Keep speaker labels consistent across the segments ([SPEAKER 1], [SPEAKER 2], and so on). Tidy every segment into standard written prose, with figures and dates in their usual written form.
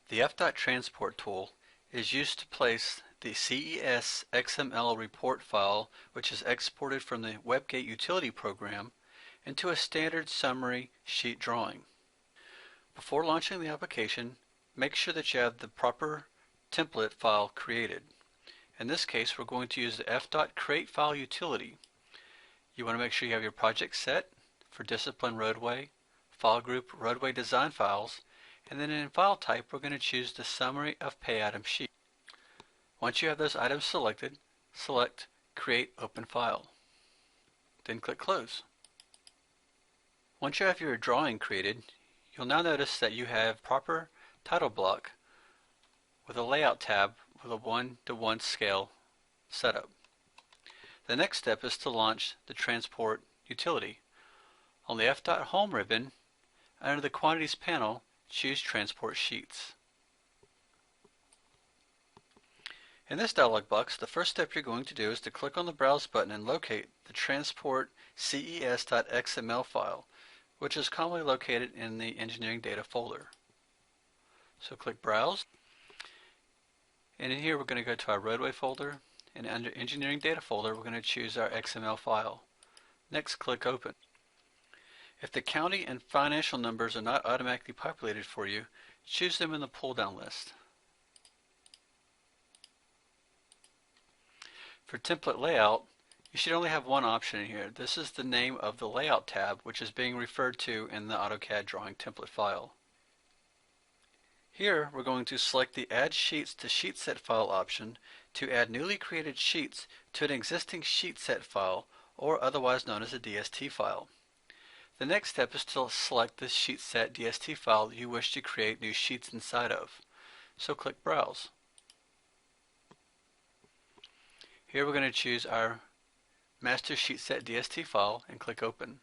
[SPEAKER 1] The F.transport tool is used to place the CES XML report file, which is exported from the WebGate utility program, into a standard summary sheet drawing. Before launching the application, make sure that you have the proper template file created. In this case, we're going to use the F.createFile utility. You want to make sure you have your project set for discipline roadway, file group roadway design files, and then in file type we're going to choose the summary of pay item sheet. Once you have those items selected, select Create Open File. Then click Close. Once you have your drawing created, you'll now notice that you have proper title block with a layout tab with a 1:1 scale setup. The next step is to launch the transport utility. On the F.Home ribbon, under the Quantities panel, choose Transport Sheets. In this dialog box, the first step you're going to do is to click on the Browse button and locate the Transport CES.xml file, which is commonly located in the Engineering Data folder. So click Browse, and in here we're going to go to our Roadway folder, and under Engineering Data folder we're going to choose our XML file. Next, click Open. If the county and financial numbers are not automatically populated for you, choose them in the pull-down list. For template layout, you should only have one option in here. This is the name of the layout tab, which is being referred to in the AutoCAD drawing template file. Here we're going to select the Add Sheets to Sheet Set File option to add newly created sheets to an existing sheet set file, or otherwise known as a DST file. The next step is to select the sheet set DST file you wish to create new sheets inside of. So click Browse. Here we're going to choose our master sheet set DST file and click Open.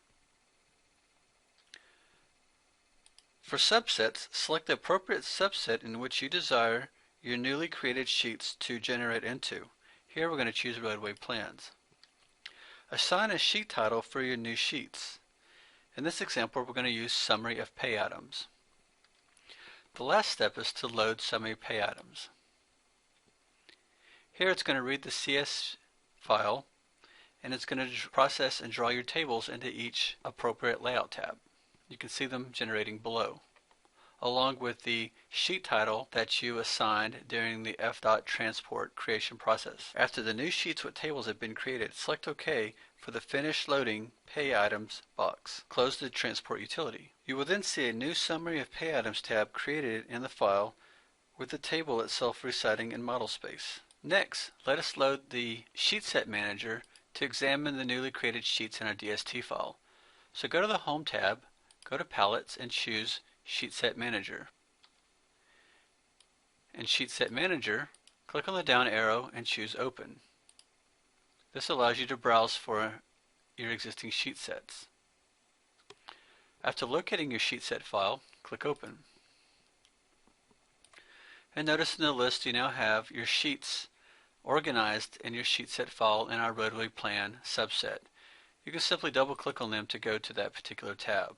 [SPEAKER 1] For subsets, select the appropriate subset in which you desire your newly created sheets to generate into. Here we're going to choose Roadway Plans. Assign a sheet title for your new sheets. In this example, we're going to use Summary of Pay Items. The last step is to load Summary of Pay Items. Here it's going to read the CS file, and it's going to process and draw your tables into each appropriate layout tab. You can see them generating below, along with the sheet title that you assigned during the F.transport creation process. After the new sheets with tables have been created, select OK for the Finish Loading Pay Items box. Close the Transport utility. You will then see a new Summary of Pay Items tab created in the file with the table itself residing in model space. Next, let us load the Sheet Set Manager to examine the newly created sheets in our DST file. So go to the Home tab, go to Palettes, and choose Sheet Set Manager. In Sheet Set Manager, click on the down arrow and choose Open. This allows you to browse for your existing sheet sets. After locating your sheet set file, click Open. And notice in the list you now have your sheets organized in your sheet set file in our roadway plan subset. You can simply double click on them to go to that particular tab.